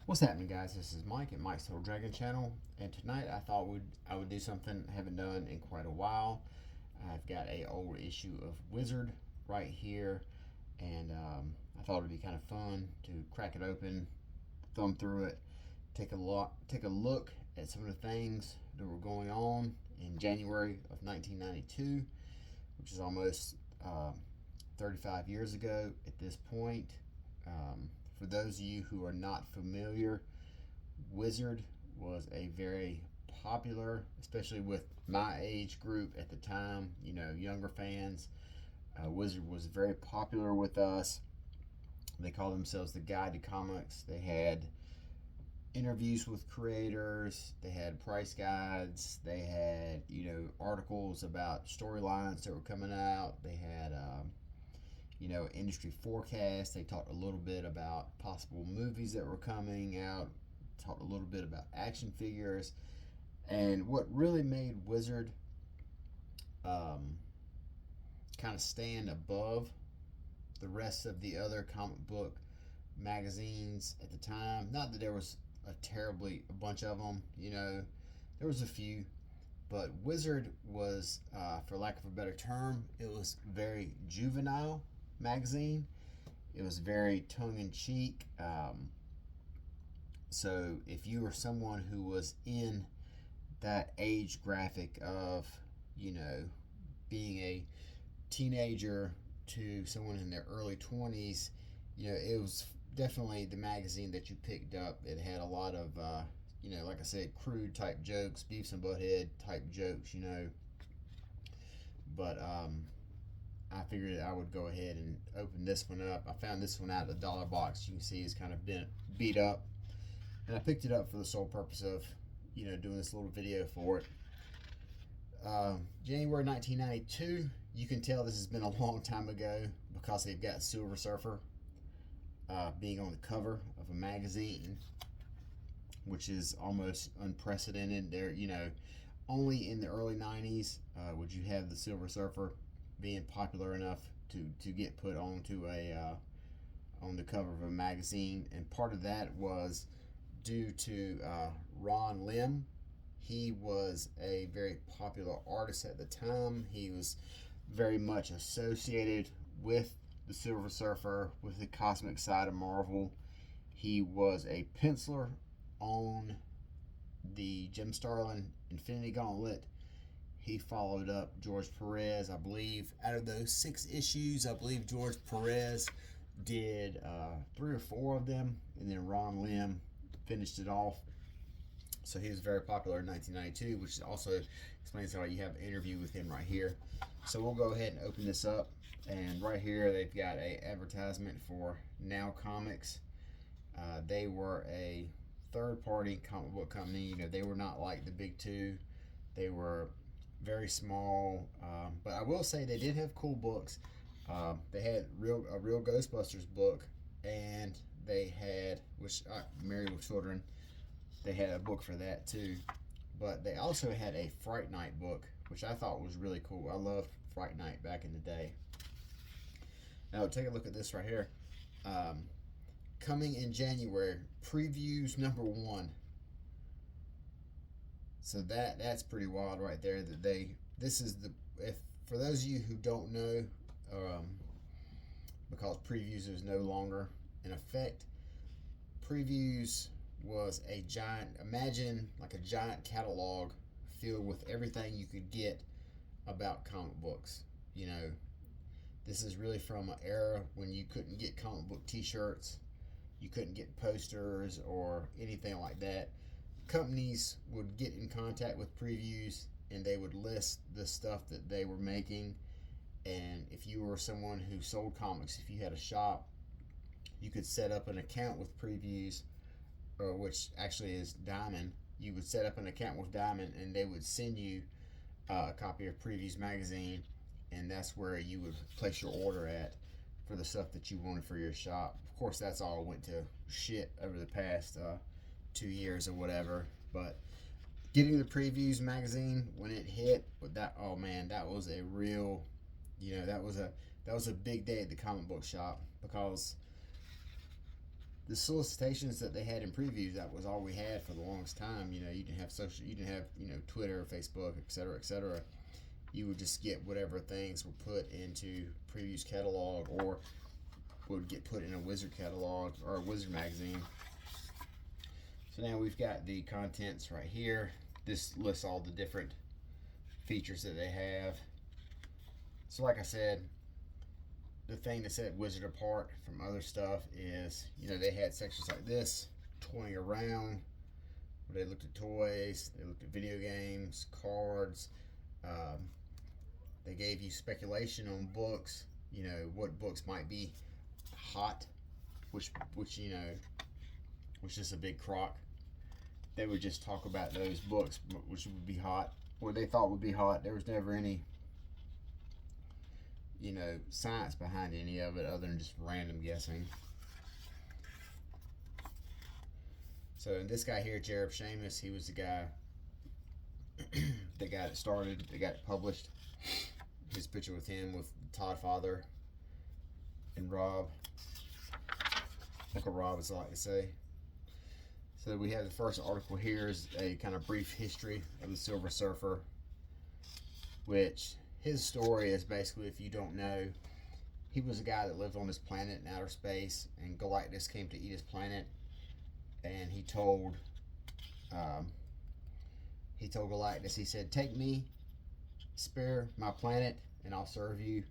What's happening, guys? This is Mike at Mike's Little Dragon Channel, and tonight I thought I would do something I haven't done in quite a while. I've got a old issue of Wizard right here, and I thought it'd be kind of fun to crack it open, thumb through it, take a look at some of the things that were going on in January of 1992, which is almost 35 years ago at this point. For those of you who are not familiar, Wizard was a very popular, especially with my age group at the time, younger fans. Wizard was very popular with us. They called themselves the Guide to Comics. They had interviews with creators, they had price guides, they had, articles about storylines that were coming out, they had, industry forecasts. They talked a little bit about possible movies that were coming out, talked a little bit about action figures. And what really made Wizard kind of stand above the rest of the other comic book magazines at the time, not that there was a bunch of them, there was a few, but Wizard was, for lack of a better term, it was very juvenile magazine. It was very tongue in cheek. So if you were someone who was in that age graphic of, being a teenager to someone in their early 20s, it was definitely the magazine that you picked up. It had a lot of, like I said, crude type jokes, Beavis and Butthead type jokes, But I figured I would go ahead and open this one up. I found this one out of the dollar box. You can see it's kind of been beat up. And I picked it up for the sole purpose of, doing this little video for it. January 1992, you can tell this has been a long time ago because they've got Silver Surfer being on the cover of a magazine, which is almost unprecedented. There, only in the early 90s would you have the Silver Surfer being popular enough to get put onto on the cover of a magazine. And part of that was due to Ron Lim. He was a very popular artist at the time. He was very much associated with the Silver Surfer, with the cosmic side of Marvel. He was a penciler on the Jim Starlin Infinity Gauntlet. He followed up George Perez, I believe. Out of those 6 issues, I believe George Perez did 3 or 4 of them, and then Ron Lim finished it off. So he was very popular in 1992, which also explains how you have an interview with him right here. So we'll go ahead and open this up. And right here, they've got a advertisement for Now Comics. They were a third-party comic book company. They were not like the big two. They were very small, but I will say they did have cool books. They had a real Ghostbusters book, and they had, Married with Children, they had a book for that too. But they also had a Fright Night book, which I thought was really cool. I loved Fright Night back in the day. Now take a look at this right here. Coming in January, previews number 1. So that's pretty wild right there. This is if for those of you who don't know, because previews is no longer in effect, previews was a giant, imagine like a giant catalog filled with everything you could get about comic books. This is really from an era when you couldn't get comic book t-shirts, you couldn't get posters or anything like that. Companies would get in contact with previews and they would list the stuff that they were making. And if you were someone who sold comics, if you had a shop, you could set up an account with previews, which actually is Diamond. You would set up an account with Diamond and they would send you a copy of Previews magazine, and that's where you would place your order at for the stuff that you wanted for your shop. Of course, that's all went to shit over the past 2 years or whatever. But getting the Previews magazine when it hit, oh man, that was a real, that was a big day at the comic book shop, because the solicitations that they had in previews, that was all we had for the longest time. You know, you didn't have social, you didn't have, you know, Twitter, Facebook, etc., etc. You would just get whatever things were put into previews catalog, or would get put in a Wizard catalog or a Wizard magazine. So now we've got the contents right here. This lists all the different features that they have. So like I said, the thing that set Wizard apart from other stuff is, you know, they had sections like this, toying around, where they looked at toys, they looked at video games, cards. They gave you speculation on books, you know, what books might be hot, which you know, which is a big crock. They would just talk about those books which would be hot, what they thought would be hot. There was never any, you know, science behind any of it other than just random guessing. So this guy here, Jared Shamus, he was the guy that got it started, that got it published. His picture with him, with Todd Father and Rob, Uncle Rob, as I like to say. So we have the first article here is a kind of brief history of the Silver Surfer, which his story is basically, if you don't know, he was a guy that lived on this planet in outer space, and Galactus came to eat his planet, and he told Galactus, he said, "Take me, spare my planet, and I'll serve you."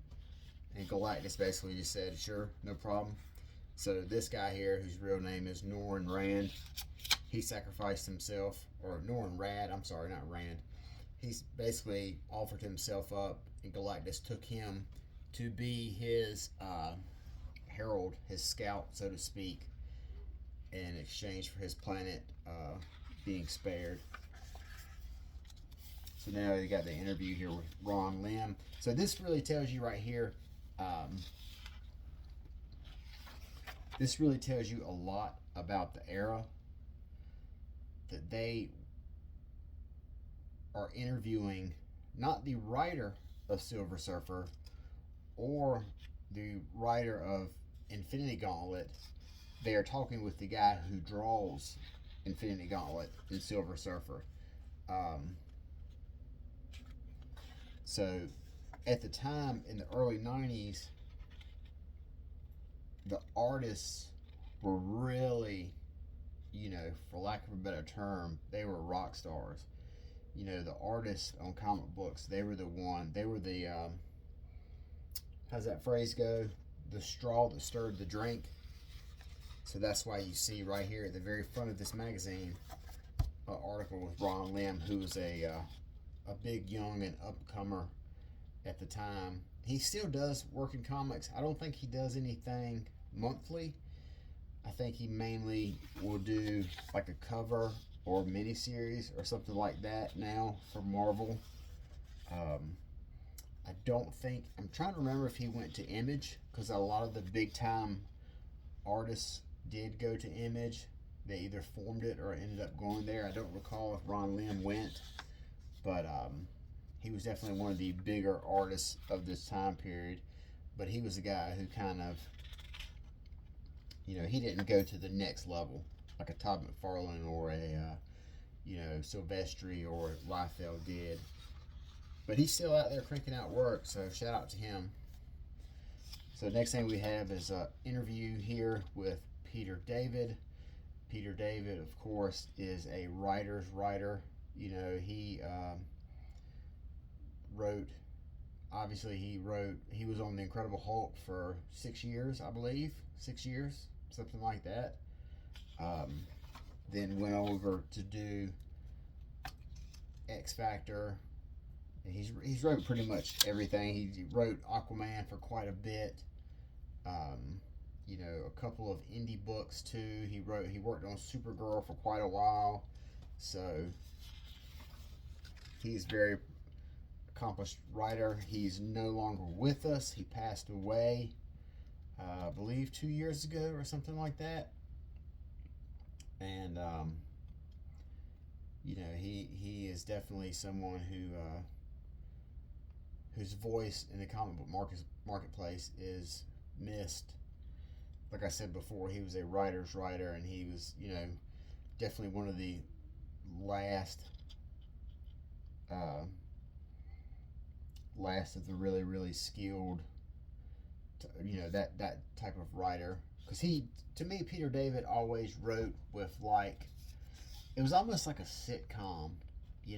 And Galactus basically just said, "Sure, no problem." So this guy here, whose real name is Norrin Rand, he sacrificed himself, or Norrin Rad, I'm sorry, not Rand. He's basically offered himself up, and Galactus took him to be his herald, his scout, so to speak, in exchange for his planet being spared. So now you got the interview here with Ron Lim. So this really tells you right here, this really tells you a lot about the era that they are interviewing, not the writer of Silver Surfer or the writer of Infinity Gauntlet. They are talking with the guy who draws Infinity Gauntlet and Silver Surfer. So at the time, in the early 90s, the artists were really, you know, for lack of a better term, they were rock stars. You know, the artists on comic books, they were the how's that phrase go? The straw that stirred the drink. So that's why you see right here at the very front of this magazine an article with Ron Lim, who was a big young and upcomer at the time. He still does work in comics. I don't think he does anything monthly. I think he mainly will do like a cover or miniseries or something like that now for Marvel. I don't think, I'm trying to remember if he went to Image, because a lot of the big time artists did go to Image. They either formed it or ended up going there. I don't recall if Ron Lim went, but he was definitely one of the bigger artists of this time period. But he was a guy who kind of, you know, he didn't go to the next level like a Todd McFarlane or a, you know, Silvestri or Liefeld did. But he's still out there cranking out work, so shout out to him. So next thing we have is an interview here with Peter David. Peter David, of course, is a writer's writer. You know, he wrote, he was on the Incredible Hulk for 6 years, I believe. 6 years, something like that. Then went over to do X Factor. He's wrote pretty much everything. He wrote Aquaman for quite a bit. You know, a couple of indie books too. He worked on Supergirl for quite a while. So he's a very accomplished writer. He's no longer with us. He passed away, I believe 2 years ago or something like that. And you know, he is definitely someone who whose voice in the comic book marketplace is missed. like I said before, he was a writer's writer, and he was, definitely one of the last, uh, last of the really, really skilled, that type of writer. Because to me, Peter David always wrote with like, it was almost like a sitcom. You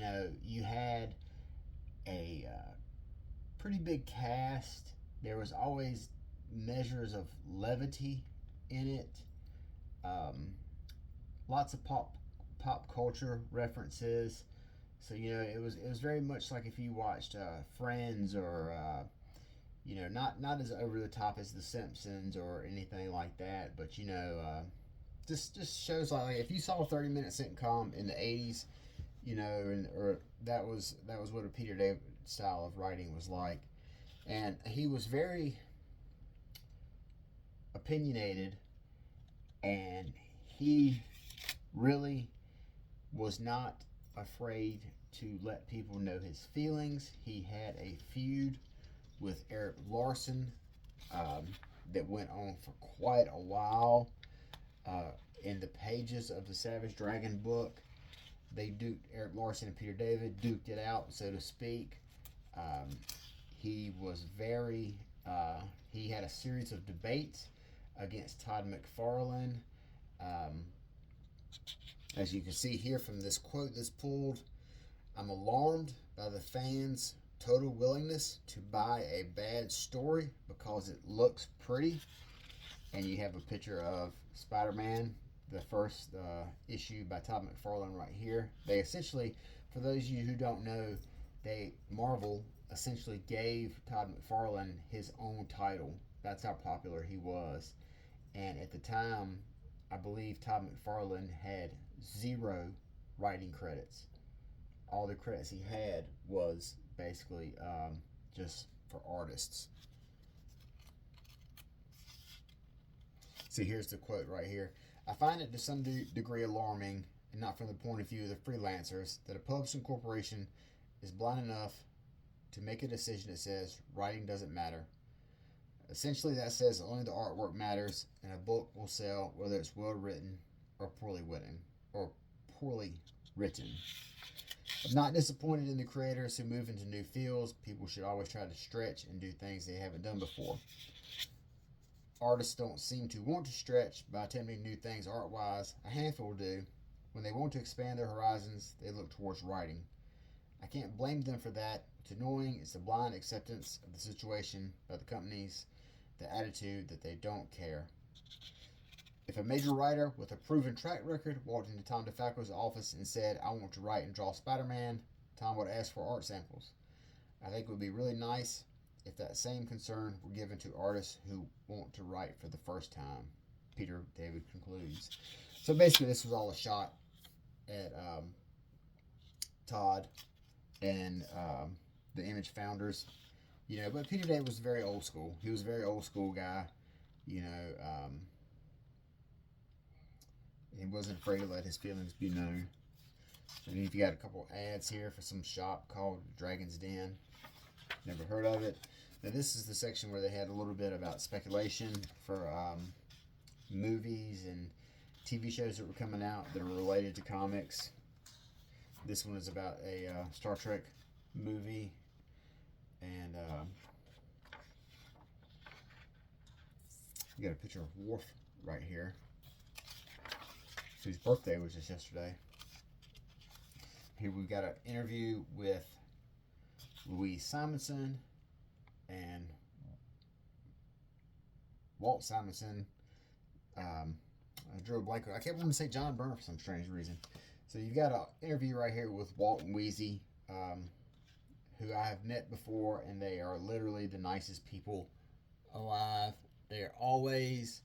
had a pretty big cast. There was always measures of levity in it. Um, Lots of pop culture references. So it was very much like if you watched Friends or not as over the top as The Simpsons or anything like that, but just shows like if you saw a 30-minute sitcom in the 80s, or that was what a Peter David style of writing was like, and he was very opinionated, and he really was not afraid to let people know his feelings. He had a feud with Erik Larson um, that went on for quite a while. In the pages of the Savage Dragon book, they duked Erik Larson and Peter David duked it out, so to speak. Um, he was very. He had a series of debates against Todd McFarlane. Um, as you can see here from this quote that's pulled, I'm alarmed by the fans' total willingness to buy a bad story because it looks pretty. And you have a picture of Spider-Man, the first issue by Todd McFarlane right here. They essentially, for those of you who don't know, Marvel essentially gave Todd McFarlane his own title. That's how popular he was. And at the time, I believe Todd McFarlane had 0 writing credits. All the credits he had was basically just for artists. See, here's the quote right here. I find it to some degree alarming, and not from the point of view of the freelancers, that a publishing corporation is blind enough to make a decision that says writing doesn't matter. Essentially, that says only the artwork matters, and a book will sell whether it's well written or poorly written. I'm not disappointed in the creators who move into new fields. People should always try to stretch and do things they haven't done before. Artists don't seem to want to stretch by attempting new things art-wise. A handful do. When they want to expand their horizons, they look towards writing. I can't blame them for that. What's annoying is the blind acceptance of the situation by the companies, the attitude that they don't care. If a major writer with a proven track record walked into Tom DeFalco's office and said, I want to write and draw Spider-Man, Tom would ask for art samples. I think it would be really nice if that same concern were given to artists who want to write for the first time, Peter David concludes. So basically, this was all a shot at Todd and the Image founders. But Peter David was very old school. He was a very old school guy. He wasn't afraid to let his feelings be known. And you've got a couple ads here for some shop called Dragon's Den. Never heard of it. Now this is the section where they had a little bit about speculation for movies and TV shows that were coming out that are related to comics. This one is about a Star Trek movie, and you got a picture of Worf right here, whose birthday was just yesterday. Here we've got an interview with Louise Simonson and Walt Simonson. I drew a blank. I kept wanting to say John Byrne for some strange reason. So you've got an interview right here with Walt and Wheezy, who I have met before, and they are literally the nicest people alive. They are always,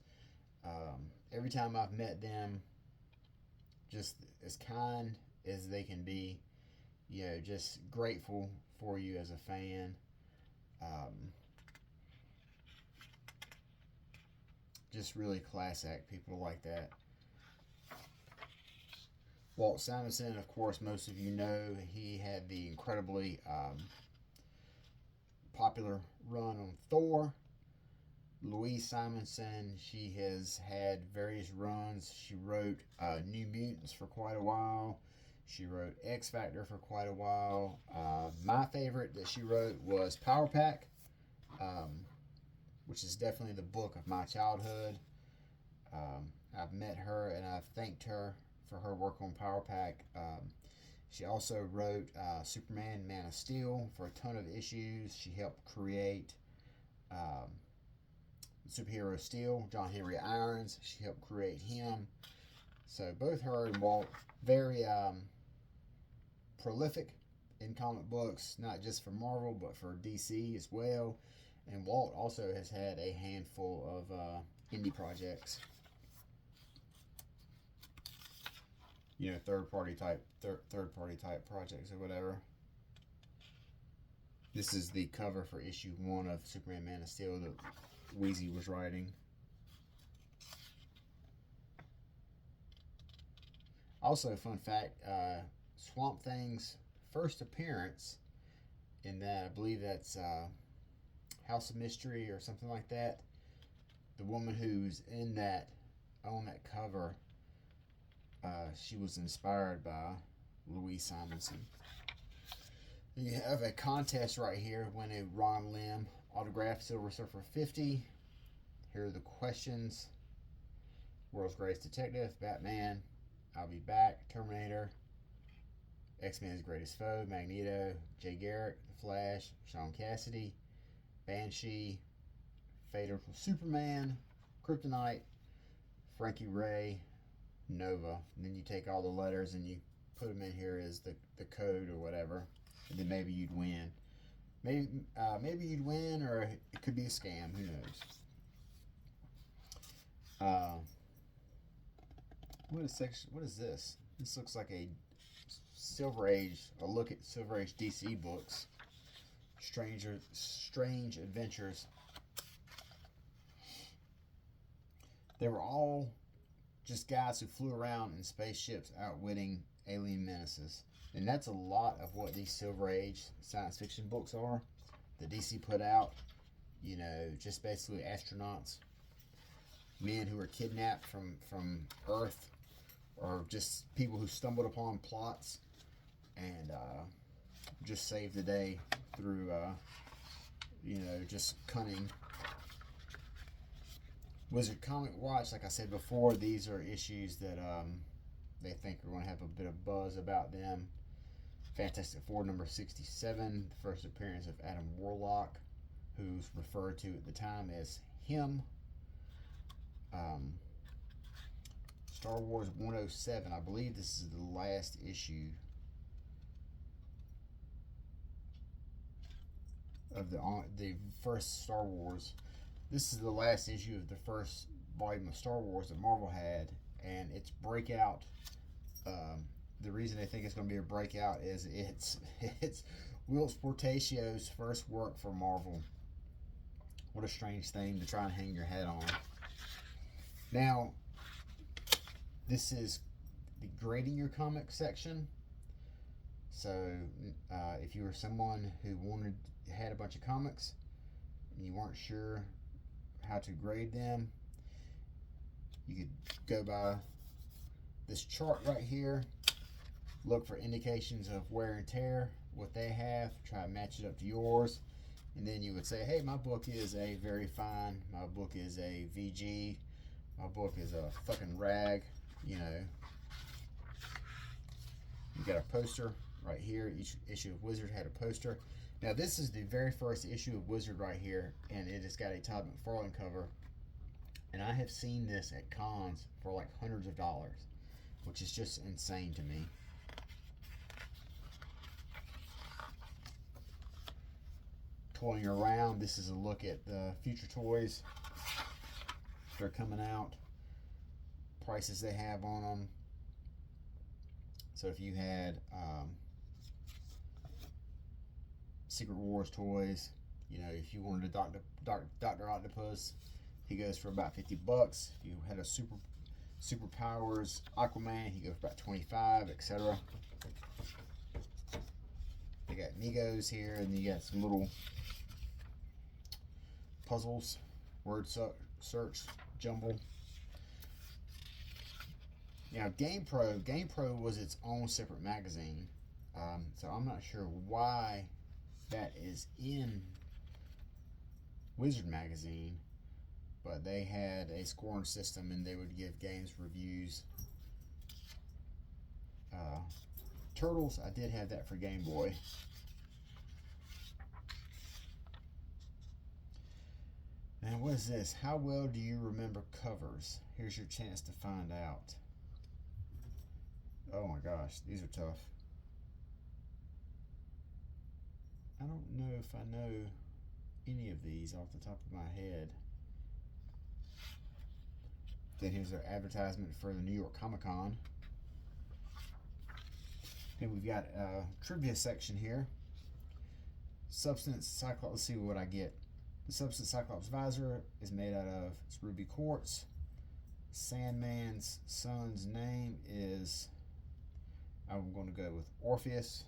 every time I've met them, just as kind as they can be. Just grateful for you as a fan. Just really class act people like that. Walt Simonson, of course, most of you know, he had the incredibly popular run on Thor. Louise Simonson, she has had various runs. She wrote New Mutants for quite a while. She wrote X Factor for quite a while. My favorite that she wrote was Power Pack, which is definitely the book of my childhood. I've met her and I've thanked her for her work on Power Pack. She also wrote Superman, Man of Steel for a ton of issues. She helped create Superhero Steel, John Henry Irons. She helped create him. So both her and Walt, very prolific in comic books, not just for Marvel, but for DC as well. And Walt also has had a handful of indie projects. You know, third party type projects or whatever. This is the cover for issue 1 of Superman Man of Steel that Wheezy was writing. Also, fun fact, Swamp Thing's first appearance in that, I believe that's House of Mystery or something like that. The woman who's in that, on that cover, she was inspired by Louise Simonson. You have a contest right here. Win a Ron Lim autographed Silver Surfer 50. Here are the questions. World's Greatest Detective, Batman, I'll Be Back, Terminator, X-Men's Greatest Foe, Magneto, Jay Garrick, The Flash, Sean Cassidy, Banshee, Fatal Superman, Kryptonite, Frankie Ray, Nova. And then you take all the letters and you put them in here as the code or whatever. And then maybe you'd win. Maybe you'd win, or it could be a scam. Who knows? What is this? This looks like a Silver Age. A look at Silver Age DC books. Strange Adventures. They were all just guys who flew around in spaceships outwitting alien menaces. And that's a lot of what these Silver Age science fiction books are that DC put out. You know, just basically astronauts, men who were kidnapped from Earth, or just people who stumbled upon plots and just saved the day through, you know, just cunning. Wizard Comic Watch, like I said before, these are issues that they think are going to have a bit of buzz about them. Fantastic Four number 67, the first appearance of Adam Warlock, who's referred to at the time as him. Star Wars 107, I believe this is the last issue of the first Star Wars. This is the last issue of the first volume of Star Wars that Marvel had, and its breakout. The reason they think it's going to be a breakout is it's Whilce Portacio's first work for Marvel. What a strange thing to try and hang your hat on. Now, this is the grading your comic section. So, if you were someone who had a bunch of comics and you weren't sure how to grade them, you could go by this chart right here. Look for indications of wear and tear, what they have, try to match it up to yours, and then you would say, hey, my book is a very fine, my book is a VG, my book is a fucking rag, you know. You got a poster right here. Each issue of Wizard had a poster. Now this is the very first issue of Wizard right here, and it has got a Todd McFarlane cover, and I have seen this at cons for like hundreds of dollars, which is just insane to me. Toying around, this is a look at the future toys that are coming out, prices they have on them. So if you had Secret Wars toys, you know, if you wanted a Dr. Octopus, he goes for about $50. If you had a Superpowers Aquaman, he goes for about $25, etc. They got Migos here, and you got some little puzzles word search jumble. Now, GamePro was its own separate magazine, so I'm not sure why that is in Wizard Magazine, but they had a scoring system and they would give games reviews. Turtles, I did have that for Game Boy. Now, what is this? How well do you remember covers? Here's your chance to find out. Oh my gosh, these are tough. I don't know if I know any of these off the top of my head. Then here's their advertisement for the New York Comic Con. Then we've got a trivia section here. Substance Cyclops, let's see what I get. The Substance Cyclops visor is made out of ruby quartz. Sandman's son's name is, I'm going to go with Orpheus.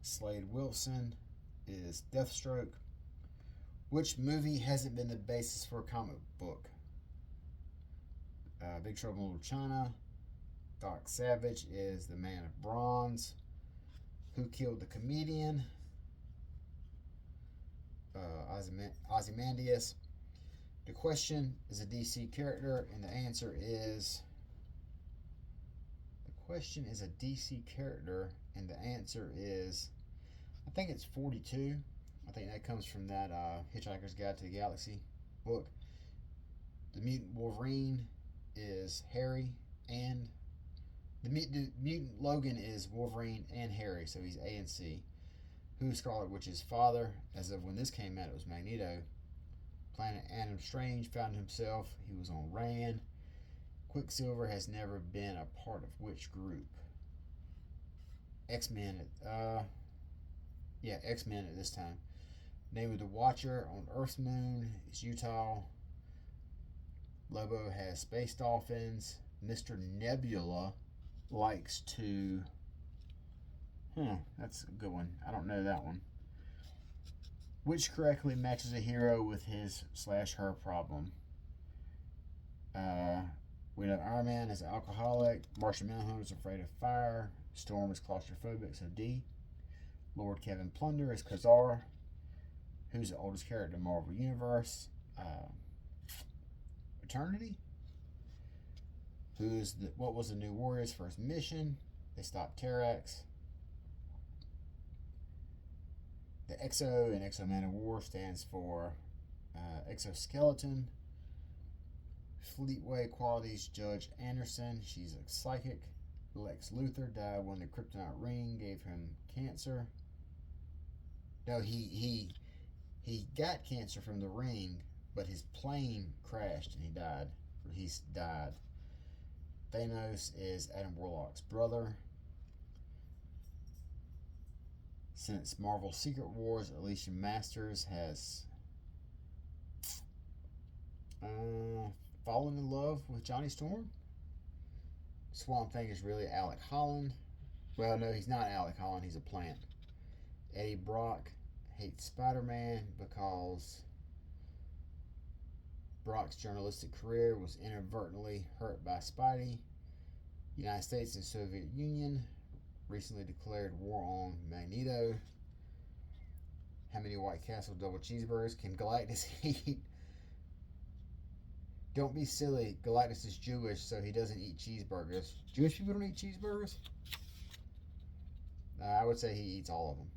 Slade Wilson is Deathstroke. Which movie hasn't been the basis for a comic book? Big Trouble in Little China. Doc Savage is the Man of Bronze. Who Killed the Comedian? Ozymandias. The question is a DC character, and the answer is. The question is a DC character, and the answer is. I think it's 42. I think that comes from that Hitchhiker's Guide to the Galaxy book. The Mutant Wolverine is Harry, and the Mutant Logan is Wolverine and Harry, so he's A and C. Who's Scarlet Witch's father? As of when this came out, it was Magneto. Planet Adam Strange found himself. He was on Rann. Quicksilver has never been a part of which group? X-Men. X-Men at this time. Name of the Watcher on Earth's moon is Utah. Lobo has space dolphins. Mr. Nebula likes to... that's a good one. I don't know that one. Which correctly matches a hero with his/her problem? We know Iron Man is alcoholic. Martian Manhunter is afraid of fire. Storm is claustrophobic, so D. Lord Kevin Plunder is Khazar. Who's the oldest character in the Marvel Universe? Eternity. What was the New Warriors' first mission? They stopped Terrax. The Exo in X-O Manowar stands for exoskeleton. Fleetway qualities, Judge Anderson. She's a psychic. Lex Luthor died when the kryptonite ring gave him cancer. No, he got cancer from the ring, but his plane crashed and he died. Or he's died. Thanos is Adam Warlock's brother. Since Marvel Secret Wars, Alicia Masters has fallen in love with Johnny Storm. Swamp Thing is really Alec Holland. Well, no, he's not Alec Holland. He's a plant. Eddie Brock hates Spider-Man because Brock's journalistic career was inadvertently hurt by Spidey. United States and Soviet Union recently declared war on Magneto. How many White Castle double cheeseburgers can Galactus eat? Don't be silly. Galactus is Jewish, so he doesn't eat cheeseburgers. Jewish people don't eat cheeseburgers? I would say he eats all of them.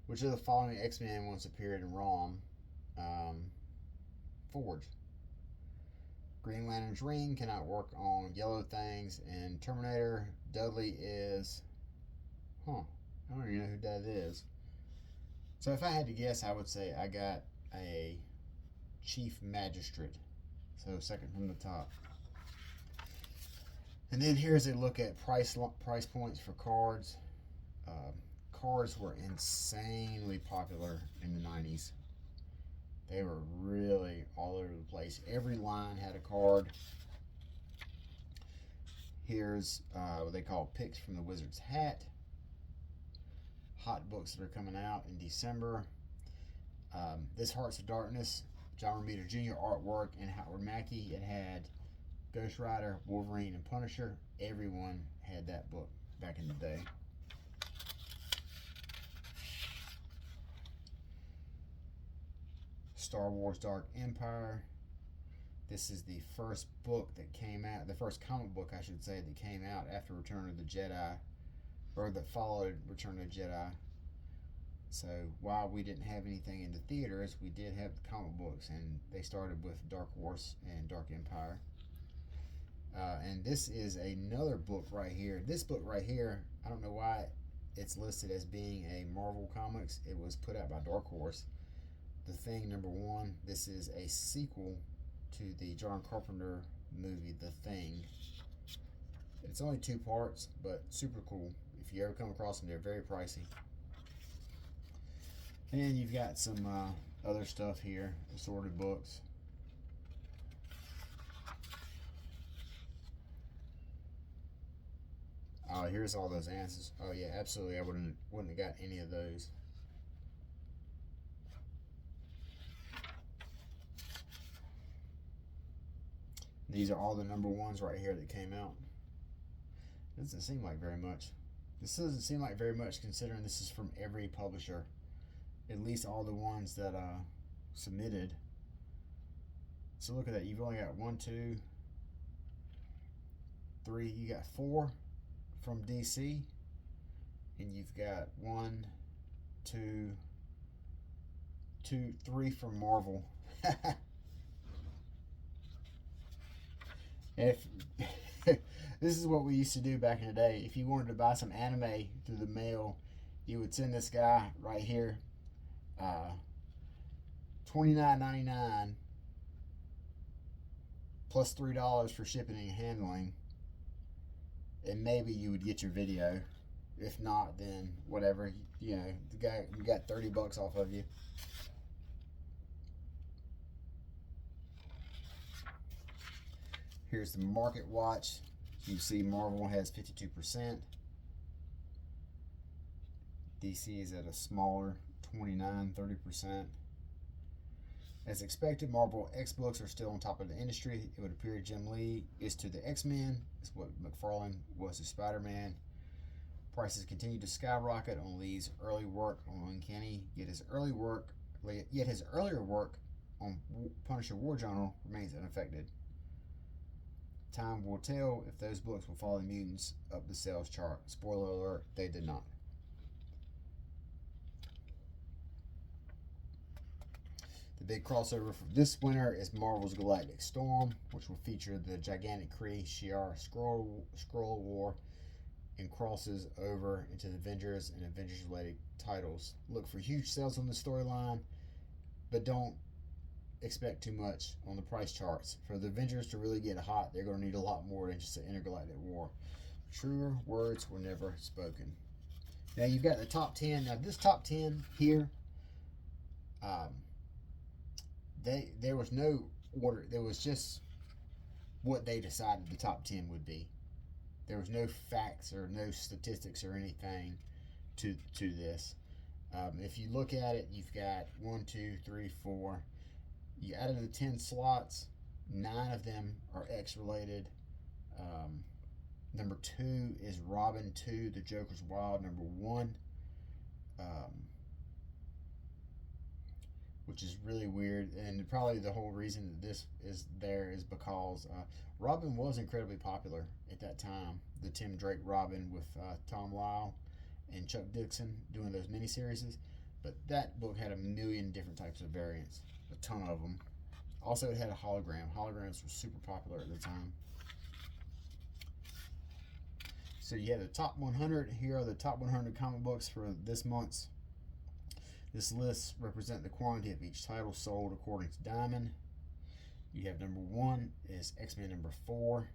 Which of the following X-Men once appeared in ROM? Forge. Green Lantern's ring cannot work on yellow things. And Terminator, Dudley is... I don't even know who that is. So if I had to guess, I would say I got a Chief Magistrate. So second from the top. And then here's a look at price points for cards. Cards were insanely popular in the 90s. They were really all over the place. Every line had a card. Here's what they call picks from the Wizard's Hat. Hot books that are coming out in December. This Hearts of Darkness, John Romita Jr. artwork, and Howard Mackie. It had Ghost Rider, Wolverine, and Punisher. Everyone had that book back in the day. Star Wars Dark Empire. This is the first book that came out, the first comic book, I should say, that came out after Return of the Jedi, or that followed Return of the Jedi. So while we didn't have anything in the theaters, we did have the comic books, and they started with Dark Horse and Dark Empire. And this is another book right here. This book right here, I don't know why it's listed as being a Marvel Comics. It was put out by Dark Horse. The Thing #1. This is a sequel to the John Carpenter movie, The Thing. It's only 2 parts, but super cool. If you ever come across them, they're very pricey. And you've got some other stuff here, assorted books. Oh, here's all those answers. Oh yeah, absolutely. I wouldn't have got any of those. These are all the #1s right here that came out. Doesn't seem like very much. This doesn't seem like very much considering this is from every publisher. At least all the ones that submitted. So look at that. You've only got 1, 2, 3. You got 4 from DC, and you've got 1, 2, 3 from Marvel. If this is what we used to do back in the day, if you wanted to buy some anime through the mail, you would send this guy right here, $29.99 plus $3 for shipping and handling, and maybe you would get your video. If not, then whatever. You know, the guy, you got $30 off of you. Here's the market watch. You see Marvel has 52%. DC is at a smaller 29-30%. As expected, Marvel X books are still on top of the industry. It would appear Jim Lee is to the X-Men, is what McFarlane was to Spider-Man. Prices continue to skyrocket on Lee's early work on Uncanny, yet his earlier work on Punisher War Journal remains unaffected. Time will tell if those books will follow the mutants up the sales chart. Spoiler alert, they did not. The big crossover for this winter is Marvel's Galactic Storm, which will feature the gigantic Kree Shi'ar Skrull War and crosses over into the Avengers and Avengers-related titles. Look for huge sales on the storyline, but don't expect too much on the price charts. For the Avengers to really get hot, they're going to need a lot more than just an intergalactic war. Truer words were never spoken. Now you've got the top 10. Now this top 10 here, there was no order. There was just what they decided the top 10 would be. There was no facts or no statistics or anything to this. If you look at it, you've got 1, 2, 3, 4. You out of the 10 slots, 9 of them are X related. Number 2 is Robin 2, The Joker's Wild. Number 1, which is really weird, and probably the whole reason that this is there is because Robin was incredibly popular at that time. The Tim Drake Robin with Tom Lyle and Chuck Dixon doing those miniseries, but that book had a million different types of variants, a ton of them. Also, it had a hologram. Holograms were super popular at the time. So you have the top 100. Here are the top 100 comic books for this month's. This list represents the quantity of each title sold according to Diamond. You have number 1 is X-Men number 4.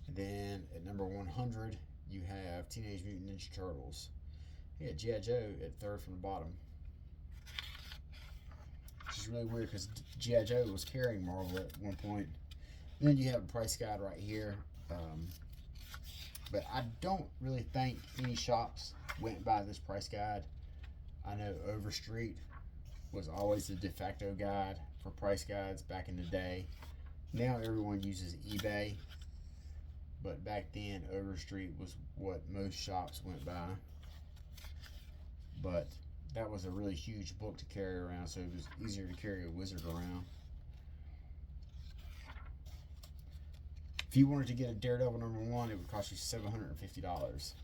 And then at number 100, you have Teenage Mutant Ninja Turtles. You got G.I. Joe at 3rd from the bottom. Which is really weird because G.I. Joe was carrying Marvel at one point. And then you have a price guide right here. But I don't really think any shops went by this price guide. I know Overstreet was always the de facto guide for price guides back in the day. Now everyone uses eBay, but back then Overstreet was what most shops went by. But that was a really huge book to carry around, so it was easier to carry a Wizard around. If you wanted to get a Daredevil #1, it would cost you $750,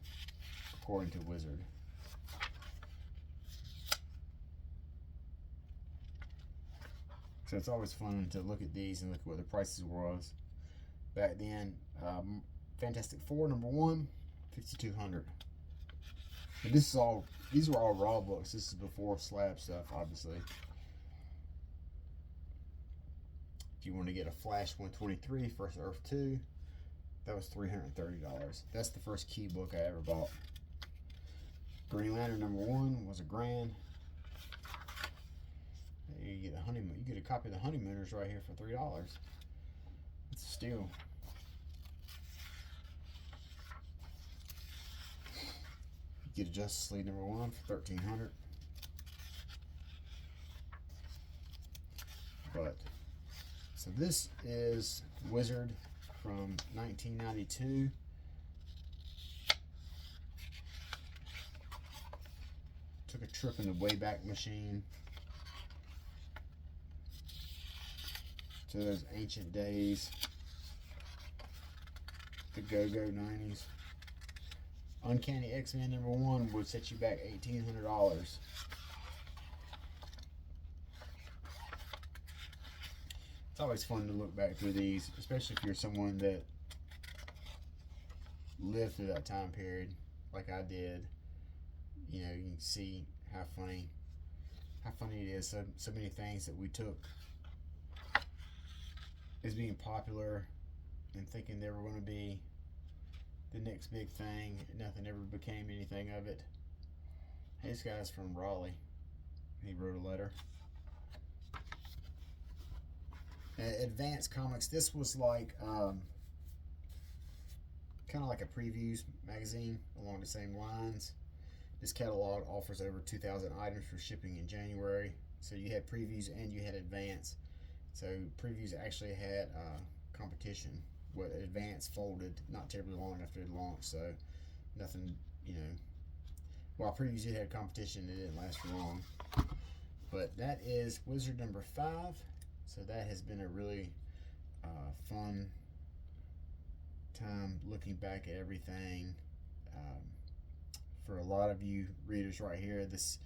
according to Wizard. So it's always fun to look at these and look at what the prices was back then. Fantastic Four #1, $5,200. And these were all raw books. This is before slab stuff, obviously. If you want to get a Flash 123, First Earth 2, that was $330. That's the first Key book I ever bought. Green Lantern #1 was $1,000. You get a honeymoon. You get a copy of the Honeymooners right here for $3. It's a steal. You get a Justice League #1 for $1,300. But so this is Wizard from 1992. Took a trip in the Wayback Machine to those ancient days, the go-go 90s. Uncanny X-Men #1 would set you back $1,800. It's always fun to look back through these, especially if you're someone that lived through that time period like I did. You know, you can see how funny it is. So many things that we took as being popular and thinking they were going to be the next big thing. Nothing ever became anything of it. Hey, this guy's from Raleigh. He wrote a letter. Advance Comics. This was like kind of like a previews magazine along the same lines. This catalog offers over 2,000 items for shipping in January. So you had previews and you had Advance. So previews actually had competition. What Advance folded not terribly long after it launched, so nothing, you know. While previews did have competition, it didn't last for long. But that is Wizard #5. So that has been a really fun time looking back at everything. For a lot of you readers right here, this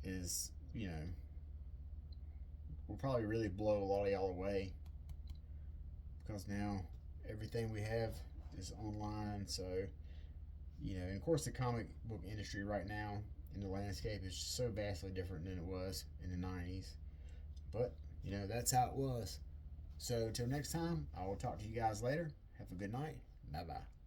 is, you know, will probably really blow a lot of y'all away, because now everything we have is online. So, you know, and of course the comic book industry right now in the landscape is so vastly different than it was in the 90s. But, you know, that's how it was. So until next time, I will talk to you guys later. Have a good night. Bye-bye.